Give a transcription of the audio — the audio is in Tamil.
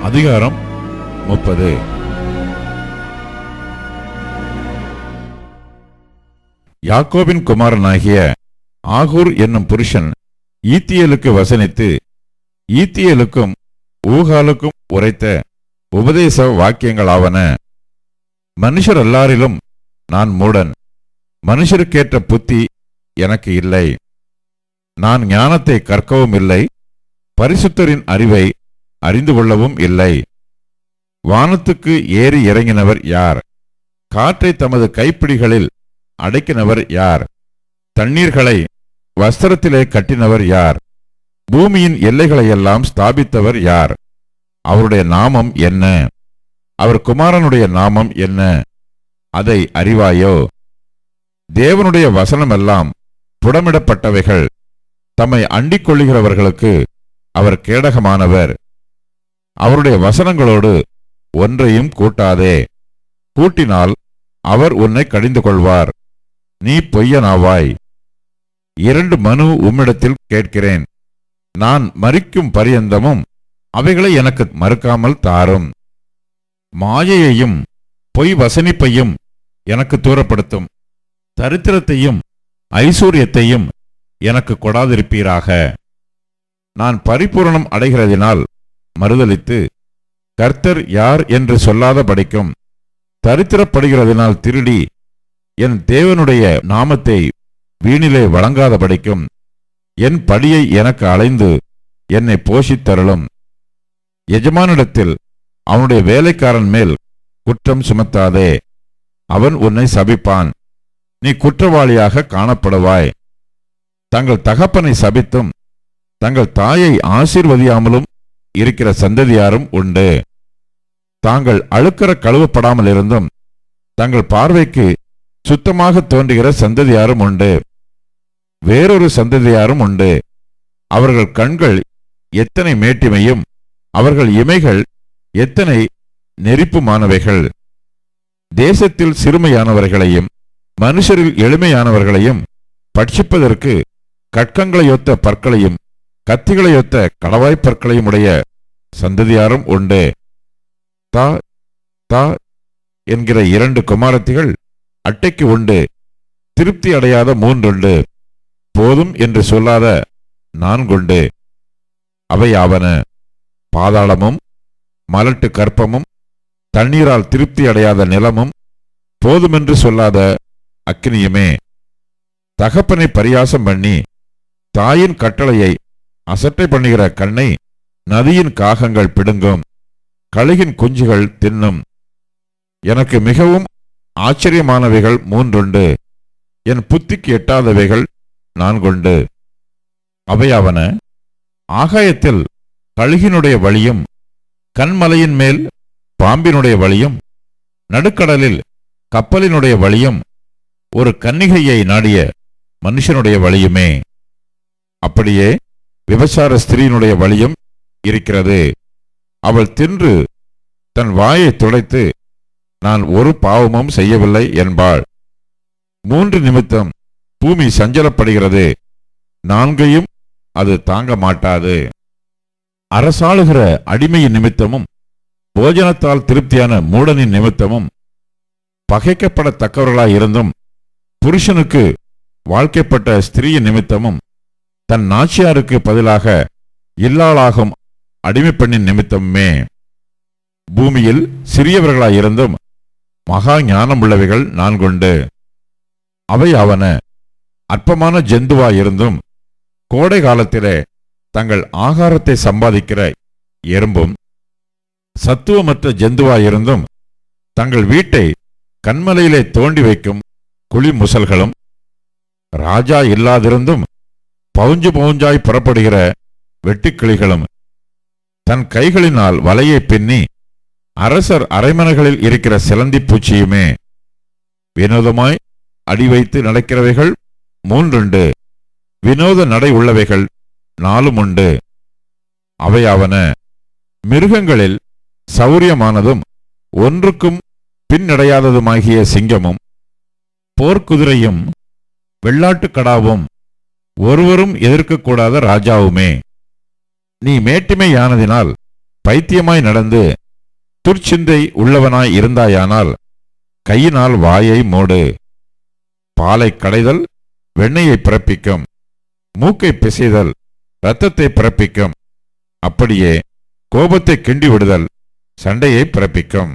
அதிகாரம் 30. யாக்கோபின் குமாரனாகிய ஆகூர் என்னும் புருஷன் ஈத்தியேலுக்கு வசனித்து ஈத்தியேலுக்கும் ஊகாலுக்கும் உரைத்த உபதேச வாக்கியங்களாவன. மனுஷர் எல்லாரிலும் நான் மூடன், மனுஷருக்கேற்ற புத்தி எனக்கு இல்லை. நான் ஞானத்தை கற்கவும் இல்லை, பரிசுத்தரின் அறிவை அறிந்து கொள்ளவும் இல்லை. வானத்துக்கு ஏறி இறங்கினவர் யார்? காற்றை தமது கைப்பிடிகளில் அடைக்கினவர் யார்? தண்ணீர்களை வஸ்திரத்திலே கட்டினவர் யார்? பூமியின் எல்லைகளையெல்லாம் ஸ்தாபித்தவர் யார்? அவருடைய நாமம் என்ன? அவர் குமாரனுடைய நாமம் என்ன? அதை அறிவாயோ? தேவனுடைய வசனமெல்லாம் புடமிடப்பட்டவைகள். தம்மை அண்டிக் கொள்ளுகிறவர்களுக்கு அவர் கேடகமானவர். அவருடைய வசனங்களோடு ஒன்றையும் கூட்டாதே. கூட்டினால் அவர் உன்னை கடிந்து கொள்வார். நீ பொய்யனாவாய். 2 மனு உம்மிடத்தில் கேட்கிறேன். நான் மரிக்கும் பரியந்தமும் அவைகளை எனக்கு மறுக்காமல் தாரும். மாயையையும் பொய் வசனிப்பையும் எனக்கு தூரப்படுத்தும். தரித்திரத்தையும் ஐசூரியத்தையும் எனக்கு கொடாதிருப்பீராக. நான் பரிபூரணம் அடைகிறதினால் மறுதலித்து கர்த்தர் யார் என்று சொல்லாத படிக்கும். தரித்திரப்படுகிறதினால் திருடி என் தேவனுடைய நாமத்தை வீணிலே வழங்காத படிக்கும். என் படியை எனக்கு அலைந்து என்னை போஷித்தருளும். எஜமானிடத்தில் அவனுடைய வேலைக்காரன் மேல் குற்றம் சுமத்தாதே. அவன் உன்னை சபிப்பான். நீ குற்றவாளியாக காணப்படுவாய். தங்கள் தகப்பனை சபித்தும் தங்கள் தாயை ஆசீர்வதியாமலும் இருக்கிற சந்ததியாரும் உண்டு. தாங்கள் அழுக்கற கழுவப்படாமல் இருந்தும் தங்கள் பார்வைக்கு சுத்தமாக தோன்றுகிற சந்ததியாரும் உண்டு. வேறொரு சந்ததியாரும் உண்டு. அவர்கள் கண்கள் எத்தனை மேட்டிமையும் அவர்கள் இமைகள் எத்தனை நெரிப்புமானவைகள். தேசத்தில் சிறுமையானவர்களையும் மனுஷரில் எளிமையானவர்களையும் பட்சிப்பதற்கு கட்கங்களையொத்த பற்களையும் கத்திகளையொத்த கடவாய்ப்பற்களையும் உடைய சந்ததியாரும் உண்டு. தா தா என்கிற 2 குமாரத்திகள் அட்டைக்கு உண்டு. திருப்தி அடையாத 3 உண்டு. போதும் என்று சொல்லாத 4 உண்டு. அவையாவன பாதாளமும் மலட்டு கற்பமும் தண்ணீரால் திருப்தி அடையாத நிலமும் போதுமென்று சொல்லாத அக்கினியுமே. தகப்பனை பரியாசம் பண்ணி தாயின் கட்டளையை அசட்டை பண்ணுகிற கண்ணை நதியின் காகங்கள் பிடுங்கும். கழுகின் குஞ்சுகள் தின்னும். எனக்கு மிகவும் ஆச்சரியமானவைகள் 3 உண்டு. என் புத்திக்கு எட்டாதவைகள் 4 உண்டு. அவையாவன ஆகாயத்தில் கழுகினுடைய வழியும் கண்மலையின் மேல் பாம்பினுடைய வழியும் நடுக்கடலில் கப்பலினுடைய வழியும் ஒரு கன்னிகையை நாடிய மனுஷனுடைய வழியுமே. அப்படியே விபசார ஸ்திரீனுடைய வழியும் இருக்கிறது. அவள் தின்று தன் வாயை துடைத்து நான் ஒரு பாவமும் செய்யவில்லை என்பாள். 3 நிமித்தம் பூமி சஞ்சலப்படுகிறது. 4ஐயும் அது தாங்க மாட்டாது. அரசாளுகிற அடிமையின் நிமித்தமும் போஜனத்தால் திருப்தியான மூடனின் நிமித்தமும் பகைக்கப்படத்தக்கவர்களாயிருந்தும் புருஷனுக்கு வாழ்க்கைப்பட்ட ஸ்திரீயின் நிமித்தமும் தன் நாச்சியாருக்கு பதிலாக இல்லாளாகும் அடிமை பெண்ணின் நிமித்தமுமே. பூமியில் சிறியவர்களாயிருந்தும் மகா ஞானம் உள்ளவைகள் 4 உண்டு. அவை அவன அற்பமான ஜந்துவாயிருந்தும் கோடை காலத்திலே தங்கள் ஆகாரத்தை சம்பாதிக்கிற எறும்பும் சத்துவமற்ற ஜந்துவாயிருந்தும் தங்கள் வீட்டை கண்மலையிலே தோண்டி வைக்கும் குழி முசல்களும் ராஜா இல்லாதிருந்தும் பவுஞ்சு பவுஞ்சாய் புறப்படுகிற வெட்டுக்கிளிகளும் தன் கைகளினால் வலையை பின்னி அரசர் அரைமனைகளில் இருக்கிற சிலந்தி பூச்சியுமே. வினோதமாய் அடி வைத்து நடக்கிறவைகள் 3 உண்டு. வினோத நடை உள்ளவைகள் 4 உண்டு. அவையாவன மிருகங்களில் சௌரியமானதும் ஒன்றுக்கும் பின்னடையாததுமாகிய சிங்கமும் போர்க்குதிரையும் வெள்ளாட்டுக்கடாவும் ஒருவரும் எதிர்க்கக்கூடாத ராஜாவுமே. நீ மேட்டிமையானதினால் பைத்தியமாய் நடந்து துர்ச்சிந்தை உள்ளவனாய் இருந்தாயானால் கையினால் வாயை மூடு. பாலை கடைதல் வெண்ணெயை பிறப்பிக்கும், மூக்கை பிசைதல் இரத்தத்தை பிறப்பிக்கும், அப்படியே கோபத்தை கிண்டி விடுதல் சண்டையை பிறப்பிக்கும்.